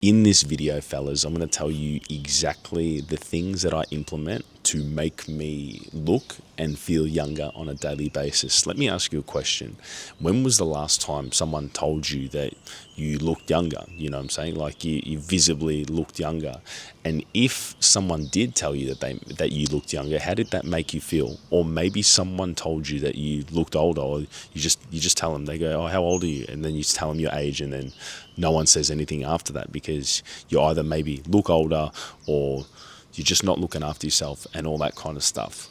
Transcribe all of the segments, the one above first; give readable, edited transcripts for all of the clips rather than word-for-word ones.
In this video, fellas, I'm going to tell you exactly the things that I implement to make me look and feel younger on a daily basis. Let me ask you a question. When was the last time someone told you that you looked younger? You know what I'm saying? Like you visibly looked younger. And if someone did tell you that you looked younger, how did that make you feel? Or maybe someone told you that you looked older, or you just tell them, they go, "Oh, how old are you?" And then you just tell them your age, and then no one says anything after that because you either maybe look older or you're just not looking after yourself and all that kind of stuff.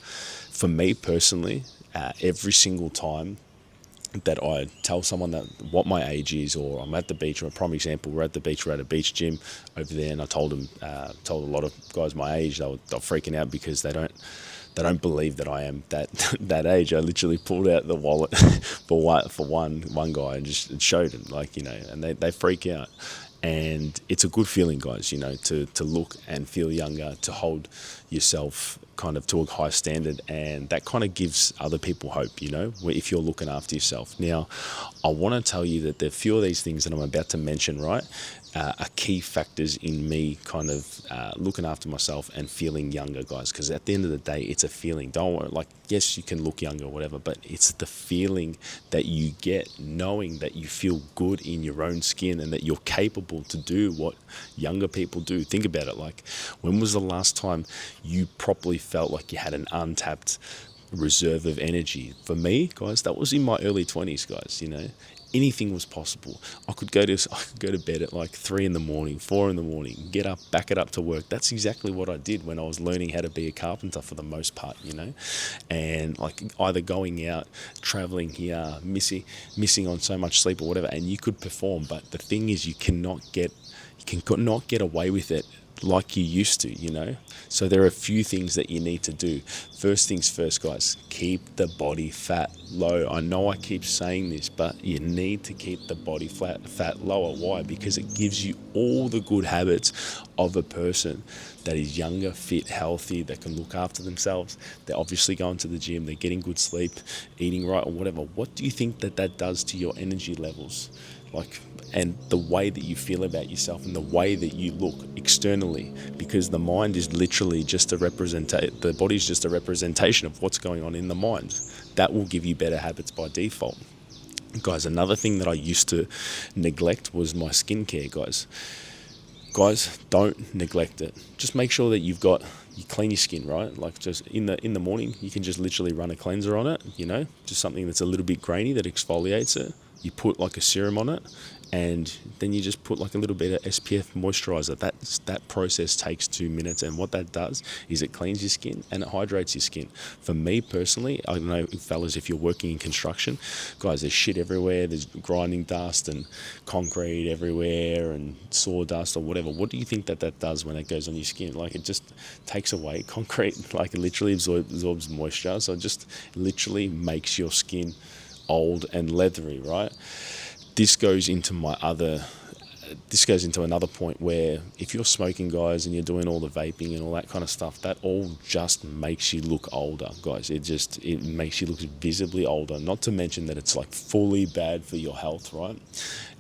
For me personally, every single time that I tell someone that what my age is, or I'm at the beach, or a prime example, we're at the beach, we're at a beach gym over there, and I told a lot of guys my age. They're freaking out because they don't believe that I am that that age. I literally pulled out the wallet for one guy and just showed him, and they freak out. And it's a good feeling, guys, to look and feel younger, to hold yourself kind of to a high standard, and that kind of gives other people hope, if you're looking after yourself. Now, I want to tell you that the few of these things that I'm about to mention, right, are key factors in me kind of looking after myself and feeling younger, guys, because at the end of the day, it's a feeling. Don't worry, yes, you can look younger or whatever, but it's the feeling that you get knowing that you feel good in your own skin and that you're capable to do what younger people do. Think about it. Like, when was the last time you properly felt like you had an untapped reserve of energy? For me, guys, that was in my early 20s, guys. Anything was possible. I could go to bed at like 3 in the morning, 4 in the morning, get up, back it up to work. That's exactly what I did when I was learning how to be a carpenter, for the most part, and like either going out, traveling here, missing on so much sleep or whatever, and you could perform. But the thing is, you cannot get away with it like you used to. So there are a few things that you need to do. First things first, guys, keep the body fat low. I know I keep saying this, but you need to keep the body fat lower. Why? Because it gives you all the good habits of a person that is younger, fit, healthy, that can look after themselves. They're obviously going to the gym, they're getting good sleep, eating right, or whatever. What do you think that does to your energy levels? And the way that you feel about yourself and the way that you look externally, because the mind is literally just the body is just a representation of what's going on in the mind. That will give you better habits by default. Guys, another thing that I used to neglect was my skincare, guys, don't neglect it. Just make sure that you clean your skin, right? Like, just in the morning, you can just literally run a cleanser on it, just something that's a little bit grainy that exfoliates it. You put like a serum on it, and then you just put like a little bit of SPF moisturizer. That process takes 2 minutes, and what that does is it cleans your skin and it hydrates your skin. For me personally, I don't know, fellas, if you're working in construction, guys, there's shit everywhere. There's grinding dust and concrete everywhere and sawdust or whatever. What do you think that does when it goes on your skin? Like, it just takes away concrete, like it literally absorbs moisture, so it just literally makes your skin old and leathery, right? This goes into another point, where if you're smoking, guys, and you're doing all the vaping and all that kind of stuff, that all just makes you look older, guys. It makes you look visibly older, not to mention that it's like fully bad for your health, right?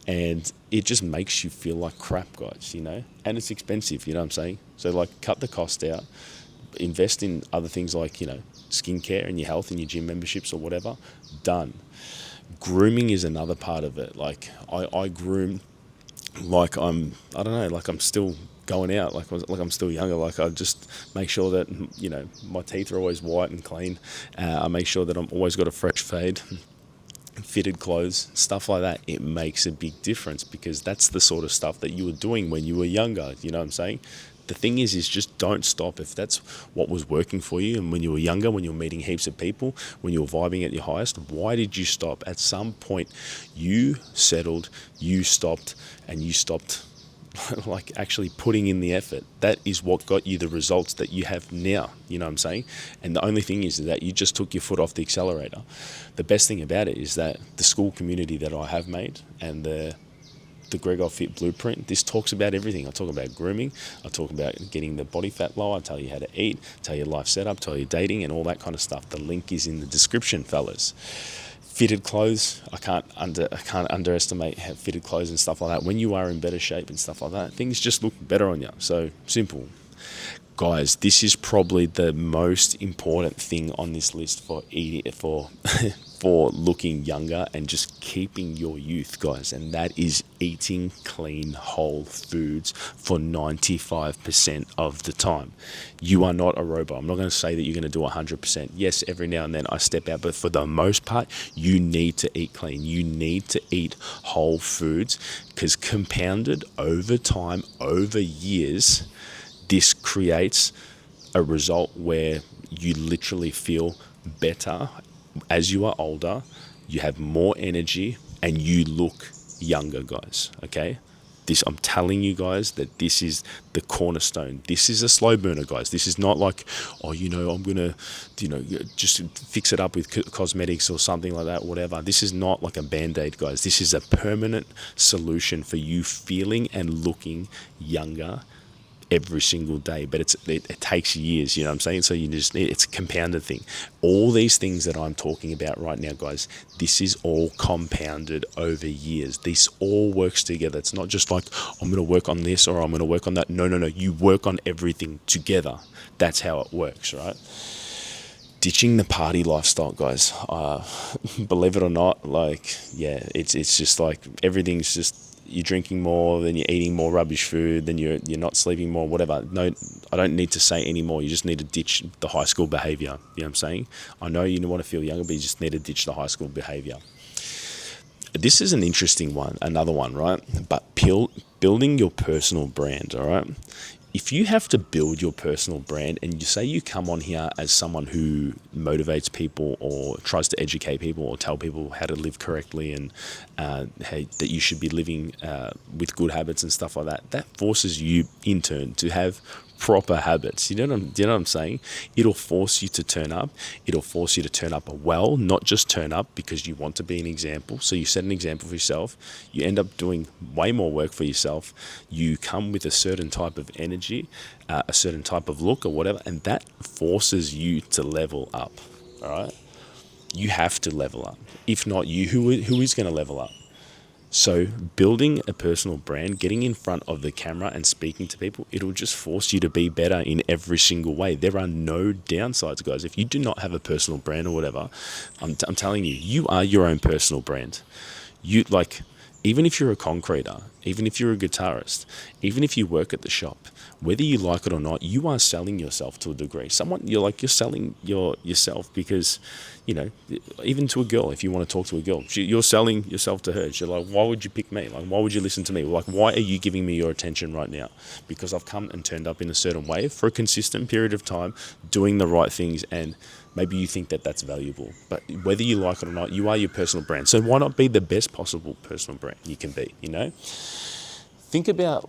And it just makes you feel like crap, guys, and it's expensive, what I'm saying? So, like, cut the cost out, invest in other things like, skincare and your health and your gym memberships or whatever. Done. Grooming is another part of it. Like, I groom like I don't know, like I'm still going out, like I'm still younger. Like, I just make sure that, my teeth are always white and clean. I make sure that I'm always got a fresh fade, fitted clothes, stuff like that. It makes a big difference, because that's the sort of stuff that you were doing when you were younger. You know what I'm saying? The thing is just don't stop. If that's what was working for you, and when you were younger, when you were meeting heaps of people, when you were vibing at your highest, why did you stop? At some point, you settled, you stopped, and you stopped like actually putting in the effort. That is what got you the results that you have now. You know what I'm saying? And the only thing is that you just took your foot off the accelerator. The best thing about it is that the school community that I have made, and the Offit blueprint, this talks about everything. I talk about grooming, I talk about getting the body fat low, I tell you how to eat, tell you life setup, tell you dating, and all that kind of stuff. The link is in the description, fellas. Fitted clothes, I can't underestimate how fitted clothes and stuff like that. When you are in better shape and stuff like that, things just look better on you. So simple. Guys, this is probably the most important thing on this list for eating, for looking younger and just keeping your youth, guys. And that is eating clean, whole foods for 95% of the time. You are not a robot. I'm not going to say that you're going to do 100%. Yes, every now and then I step out, but for the most part, you need to eat clean. You need to eat whole foods, because compounded over time, over years, this creates a result where you literally feel better as you are older, you have more energy, and you look younger, guys. Okay? I'm telling you guys that this is the cornerstone. This is a slow burner, guys. This is not like, oh, I'm going to, just fix it up with cosmetics or something like that, whatever. This is not like a Band-Aid, guys. This is a permanent solution for you feeling and looking younger every single day, but it takes years, you know what I'm saying? So it's a compounded thing. All these things that I'm talking about right now, guys, this is all compounded over years. This all works together. It's not just like, I'm going to work on this or I'm going to work on that. No. You work on everything together. That's how it works, right? Ditching the party lifestyle, guys. Believe it or not, it's just like everything's just, you're drinking more, then you're eating more rubbish food, then you're not sleeping more, whatever. No, I don't need to say anymore. You just need to ditch the high school behavior. You know what I'm saying? I know you want to feel younger, but you just need to ditch the high school behavior. This is an interesting one, another one, right? But building your personal brand, all right? If you have to build your personal brand, and you say you come on here as someone who motivates people or tries to educate people or tell people how to live correctly and that you should be living with good habits and stuff like that, that forces you in turn to have proper habits. You know what I'm saying? It'll force you to turn up. It'll force you to turn up well, not just turn up because you want to be an example. So you set an example for yourself. You end up doing way more work for yourself. You come with a certain type of energy, a certain type of look or whatever, and that forces you to level up. All right? You have to level up. If not you, who is going to level up? So building a personal brand, getting in front of the camera and speaking to people, it'll just force you to be better in every single way. There are no downsides, guys. If you do not have a personal brand or whatever, I'm telling you, you are your own personal brand. Even if you're a concreter, even if you're a guitarist, even if you work at the shop, whether you like it or not, you are selling yourself to a degree. You're selling yourself because, even to a girl, if you want to talk to a girl, you're selling yourself to her. She's like, why would you pick me? Like, why would you listen to me? Like, why are you giving me your attention right now? Because I've come and turned up in a certain way for a consistent period of time, doing the right things, and maybe you think that that's valuable. But whether you like it or not, you are your personal brand. So why not be the best possible personal brand you can be, Think about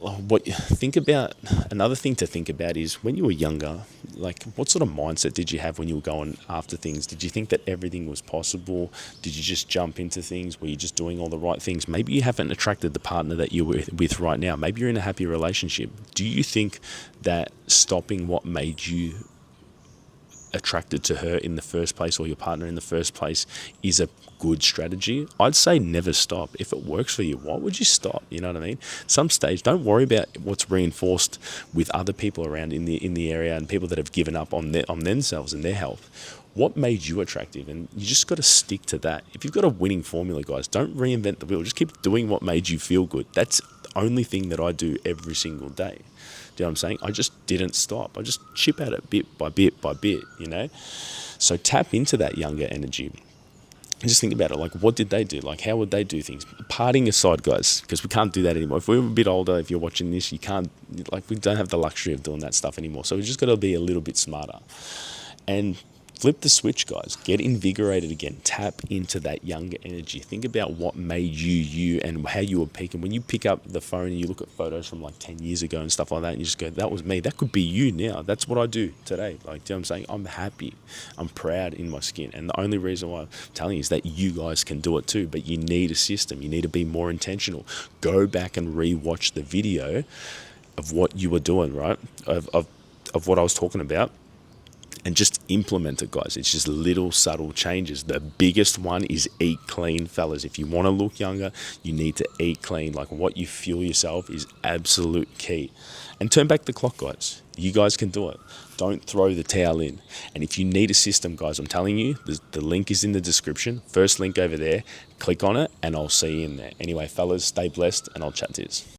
another thing to think about is when you were younger, like what sort of mindset did you have when you were going after things? Did you think that everything was possible? Did you just jump into things? Were you just doing all the right things? Maybe you haven't attracted the partner that you're with right now. Maybe you're in a happy relationship. Do you think that stopping what made you attracted to her in the first place or your partner in the first place is a good strategy? I'd say never stop. If it works for you, why would you stop? You know what I mean? Some stage, don't worry about what's reinforced with other people around in the area and people that have given up on themselves and their health. What made you attractive? And you just got to stick to that. If you've got a winning formula, guys, don't reinvent the wheel. Just keep doing what made you feel good. That's the only thing that I do every single day. Do you know what I'm saying? I just didn't stop. I just chip at it bit by bit by bit, So tap into that younger energy. And just think about it. Like, what did they do? Like, how would they do things? Partying aside, guys, because we can't do that anymore. If we were a bit older, if you're watching this, we don't have the luxury of doing that stuff anymore. So we just got to be a little bit smarter. And flip the switch, guys. Get invigorated again. Tap into that younger energy. Think about what made you and how you were peaking. When you pick up the phone and you look at photos from like 10 years ago and stuff like that, and you just go, that was me. That could be you now. That's what I do today. Like, do you know what I'm saying? I'm happy. I'm proud in my skin. And the only reason why I'm telling you is that you guys can do it too, but you need a system. You need to be more intentional. Go back and re-watch the video of what you were doing, right? Of what I was talking about. and just implement it, guys. It's just little subtle changes. The biggest one is eat clean, fellas. If you want to look younger, you need to eat clean. Like, what you fuel yourself is absolute key. And turn back the clock, guys. You guys can do it. Don't throw the towel in. And if you need a system, guys, I'm telling you, the link is in the description. First link over there. Click on it and I'll see you in there. Anyway, fellas, stay blessed and I'll chat to you.